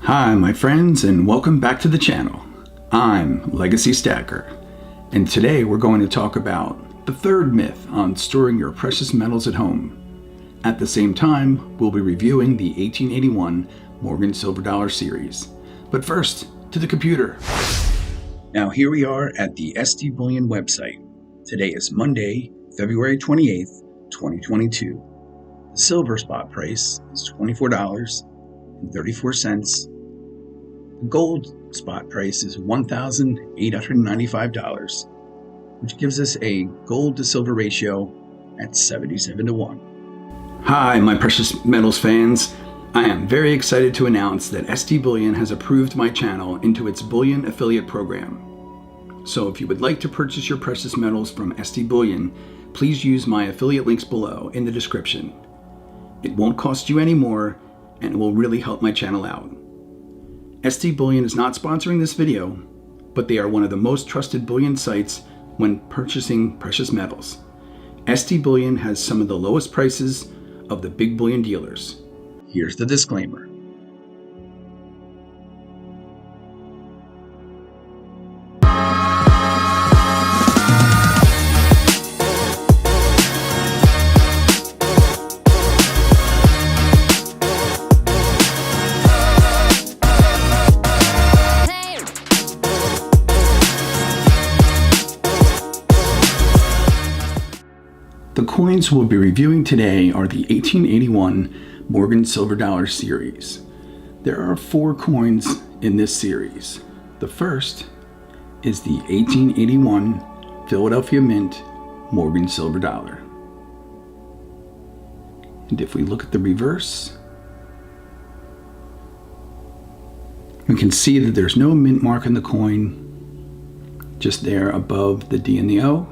Hi my friends, and welcome back to the channel. I'm Legacy Stacker, and today we're going to talk about the third myth on storing your precious metals at home. At the same time, we'll be reviewing the 1881 Morgan Silver Dollar series. But first, to the computer. Now here we are at the SD Bullion website. Today is Monday, February 28th, 2022. The silver spot price is $24.34. The gold spot price is $1,895, which gives us a gold to silver ratio at 77-1. Hi, my precious metals fans. I am very excited to announce that SD Bullion has approved my channel into its Bullion affiliate program. So if you would like to purchase your precious metals from SD Bullion, please use my affiliate links below in the description. It won't cost you any more, and it will really help my channel out. SD Bullion is not sponsoring this video, but they are one of the most trusted bullion sites when purchasing precious metals. SD Bullion has some of the lowest prices of the big bullion dealers. Here's the disclaimer. The coins we'll be reviewing today are the 1881 Morgan Silver Dollar series. There are 4 coins in this series. The first is the 1881 Philadelphia Mint Morgan Silver Dollar. And if we look at the reverse, we can see that there's no mint mark on the coin, just there above the D and the O,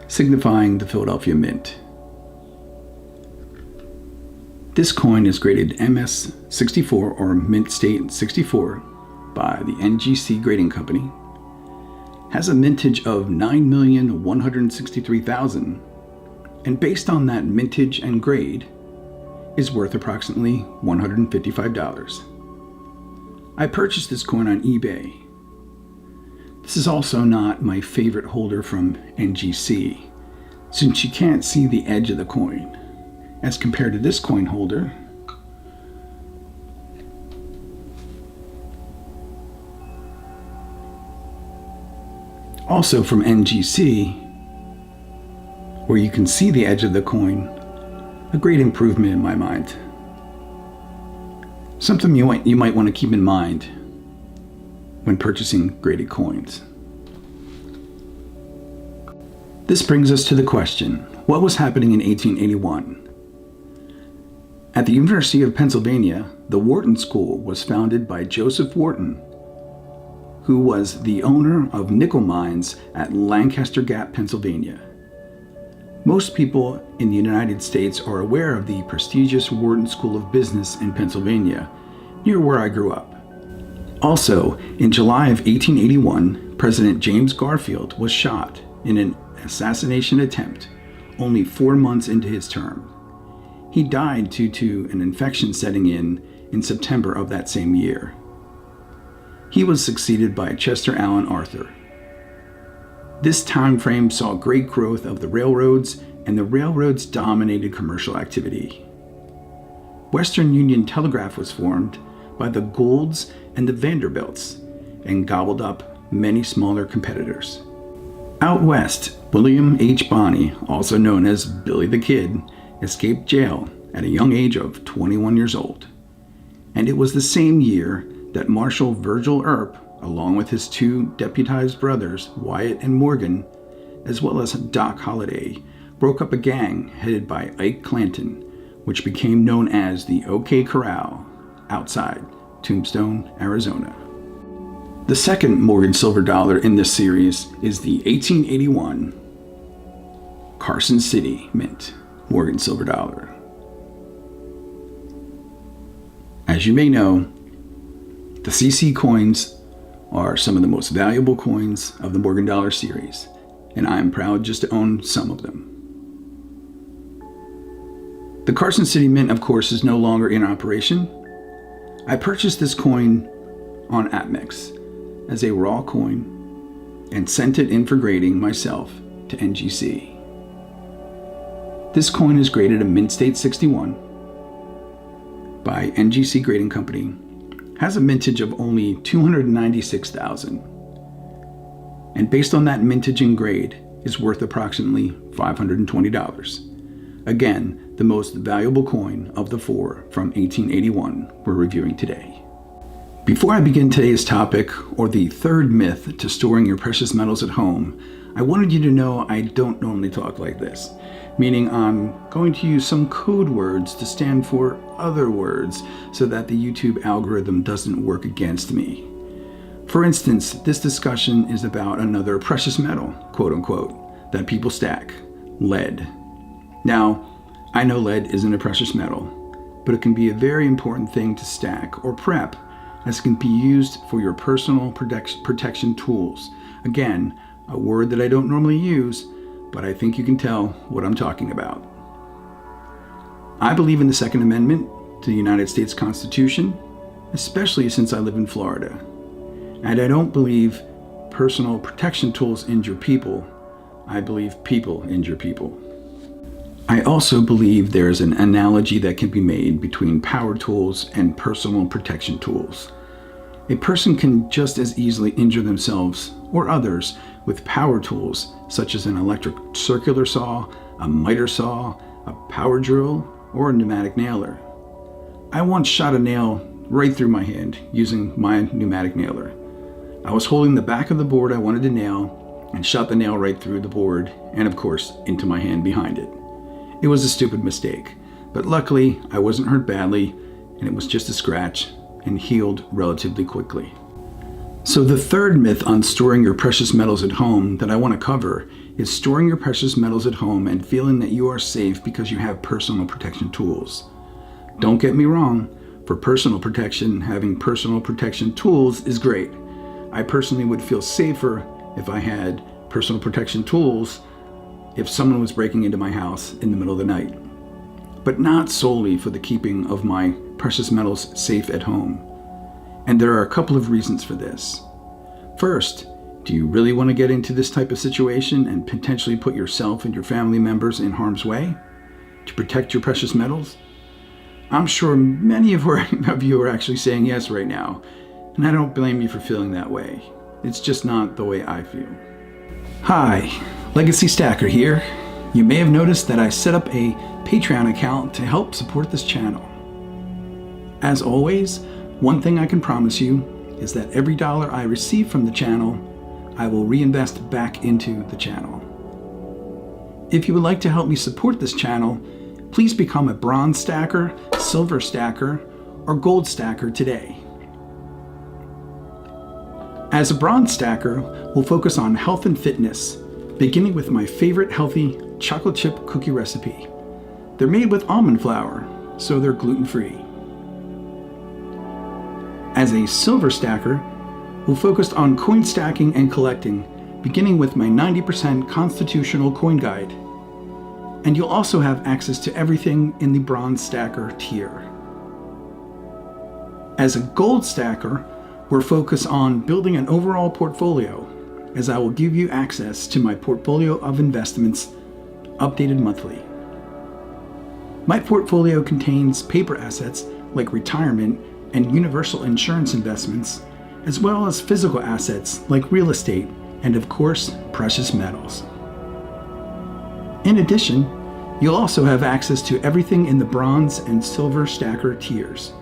signifying the Philadelphia Mint. This coin is graded MS64 or Mint State 64 by the NGC Grading Company, has a mintage of 9,163,000, and based on that mintage and grade, is worth approximately $155. I purchased this coin on eBay. This is also not my favorite holder from NGC, since you can't see the edge of the coin, as compared to this coin holder, also from NGC, where you can see the edge of the coin. A great improvement in my mind. Something you might want to keep in mind when purchasing graded coins. This brings us to the question, what was happening in 1881? At the University of Pennsylvania, the Wharton School was founded by Joseph Wharton, who was the owner of nickel mines at Lancaster Gap, Pennsylvania. Most people in the United States are aware of the prestigious Wharton School of Business in Pennsylvania, near where I grew up. Also, in July of 1881, President James Garfield was shot in an assassination attempt only 4 months into his term. He died due to an infection setting in September of that same year. He was succeeded by Chester Alan Arthur. This time frame saw great growth of the railroads, and the railroads dominated commercial activity. Western Union Telegraph was formed by the Goulds and the Vanderbilts, and gobbled up many smaller competitors. Out west, William H. Bonney, also known as Billy the Kid, escaped jail at a young age of 21 years old. And it was the same year that Marshal Virgil Earp, along with his 2 deputized brothers, Wyatt and Morgan, as well as Doc Holliday, broke up a gang headed by Ike Clanton, which became known as the OK Corral, outside Tombstone, Arizona. The second Morgan Silver Dollar in this series is the 1881 Carson City Mint Morgan Silver Dollar. As you may know, the CC coins are some of the most valuable coins of the Morgan Dollar series, and I am proud just to own some of them. The Carson City Mint, of course, is no longer in operation. I purchased this coin on APMEX as a raw coin and sent it in for grading myself to NGC. This coin is graded a Mint State 61 by NGC Grading Company, has a mintage of only 296,000, and based on that mintage and grade is worth approximately $520. Again, the most valuable coin of the four from 1881 we're reviewing today. Before I begin today's topic, or the third myth to storing your precious metals at home, I wanted you to know I don't normally talk like this, meaning I'm going to use some code words to stand for other words so that the YouTube algorithm doesn't work against me. For instance, this discussion is about another precious metal, quote unquote, that people stack, lead. Now, I know lead isn't a precious metal, but it can be a very important thing to stack or prep, as it can be used for your personal protection tools. Again, a word that I don't normally use, but I think you can tell what I'm talking about. I believe in the Second Amendment to the United States Constitution, especially since I live in Florida. And I don't believe personal protection tools injure people. I believe people injure people. I also believe there's an analogy that can be made between power tools and personal protection tools. A person can just as easily injure themselves or others with power tools such as an electric circular saw, a miter saw, a power drill, or a pneumatic nailer. I once shot a nail right through my hand using my pneumatic nailer. I was holding the back of the board I wanted to nail and shot the nail right through the board and, of course, into my hand behind it. It was a stupid mistake, but luckily I wasn't hurt badly and it was just a scratch and healed relatively quickly. So the third myth on storing your precious metals at home that I want to cover is storing your precious metals at home and feeling that you are safe because you have personal protection tools. Don't get me wrong, for personal protection, having personal protection tools is great. I personally would feel safer if I had personal protection tools if someone was breaking into my house in the middle of the night, but not solely for the keeping of my precious metals safe at home. And there are a couple of reasons for this. First, do you really want to get into this type of situation and potentially put yourself and your family members in harm's way to protect your precious metals? I'm sure many of you are actually saying yes right now, and I don't blame you for feeling that way. It's just not the way I feel. Hi, Legacy Stacker here. You may have noticed that I set up a Patreon account to help support this channel. As always, one thing I can promise you is that every dollar I receive from the channel, I will reinvest back into the channel. If you would like to help me support this channel, please become a bronze stacker, silver stacker, or gold stacker today. As a bronze stacker, we'll focus on health and fitness, beginning with my favorite healthy chocolate chip cookie recipe. They're made with almond flour, so they're gluten-free. As a silver stacker, we'll focus on coin stacking and collecting, beginning with my 90% constitutional coin guide. And you'll also have access to everything in the bronze stacker tier. As a gold stacker, we're focused on building an overall portfolio, as I will give you access to my portfolio of investments updated monthly. My portfolio contains paper assets like retirement and universal insurance investments, as well as physical assets like real estate and, of course, precious metals. In addition, you'll also have access to everything in the bronze and silver stacker tiers.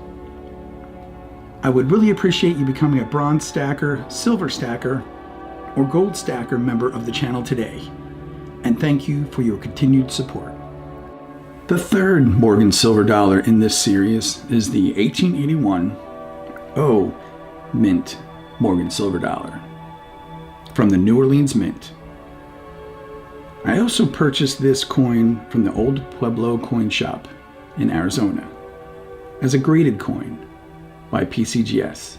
I would really appreciate you becoming a bronze stacker, silver stacker, or gold stacker member of the channel today, and thank you for your continued support. The third Morgan silver dollar in this series is the 1881 Mint Morgan silver dollar from the New Orleans Mint. I also purchased this coin from the Old Pueblo coin shop in Arizona as a graded coin by PCGS.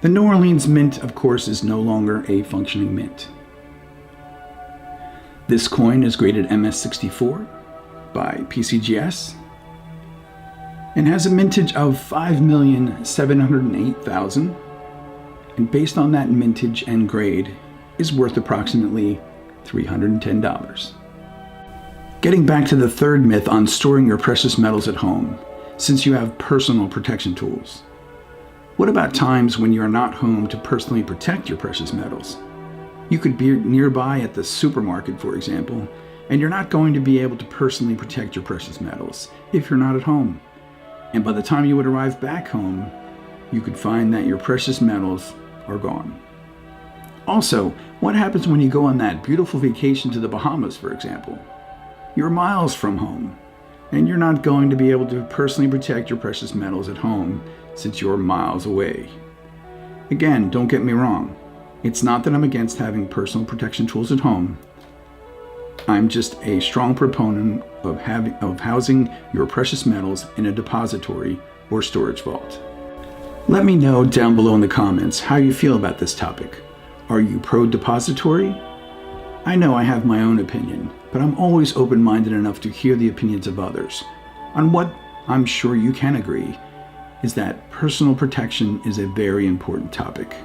The New Orleans Mint, of course, is no longer a functioning mint. This coin is graded MS64 by PCGS, and has a mintage of 5,708,000, and based on that mintage and grade is worth approximately $310. Getting back to the third myth on storing your precious metals at home, since you have personal protection tools. What about times when you are not home to personally protect your precious metals? You could be nearby at the supermarket, for example, and you're not going to be able to personally protect your precious metals if you're not at home. And by the time you would arrive back home, you could find that your precious metals are gone. Also, what happens when you go on that beautiful vacation to the Bahamas, for example? You're miles from home, and you're not going to be able to personally protect your precious metals at home since you're miles away. Again, don't get me wrong. It's not that I'm against having personal protection tools at home. I'm just a strong proponent of housing your precious metals in a depository or storage vault. Let me know down below in the comments how you feel about this topic. Are you pro-depository? I know I have my own opinion, but I'm always open-minded enough to hear the opinions of others. On what I'm sure you can agree is that personal protection is a very important topic.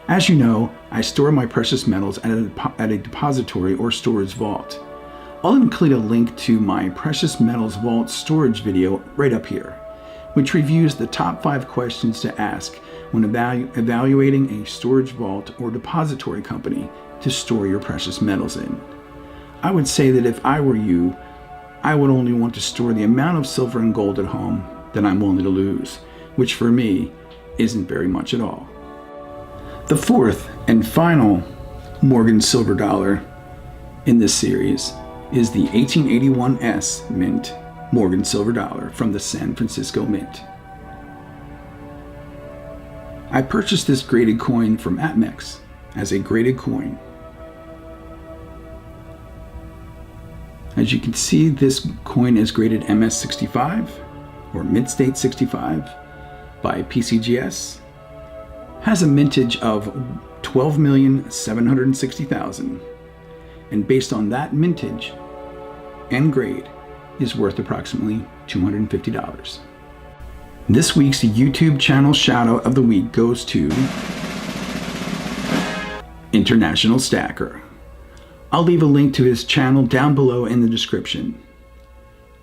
As you know, I store my precious metals at a depository or storage vault. I'll include a link to my Precious Metals Vault storage video right up here, which reviews the top 5 questions to ask when evaluating a storage vault or depository company to store your precious metals in. I would say that if I were you, I would only want to store the amount of silver and gold at home that I'm willing to lose, which for me isn't very much at all. The fourth and final Morgan silver dollar in this series is the 1881 S Mint Morgan silver dollar from the San Francisco Mint. I purchased this graded coin from Atmex as a graded coin. As you can see, this coin is graded MS65 or Mint State 65 by PCGS, has a mintage of 12,760,000, and based on that mintage and grade is worth approximately $250. This week's YouTube channel shoutout of the week goes to International Stacker. I'll leave a link to his channel down below in the description.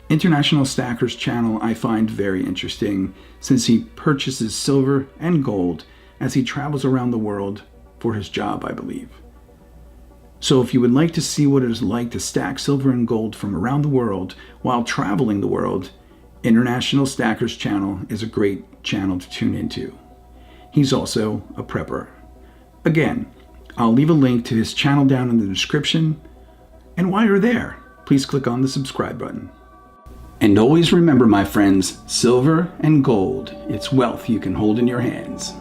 International Stacker's channel I find very interesting since he purchases silver and gold as he travels around the world for his job, I believe. So if you would like to see what it is like to stack silver and gold from around the world while traveling the world, International Stacker's channel is a great channel to tune into. He's also a prepper. Again, I'll leave a link to his channel down in the description, and while you're there, please click on the subscribe button. And always remember, my friends, silver and gold, it's wealth you can hold in your hands.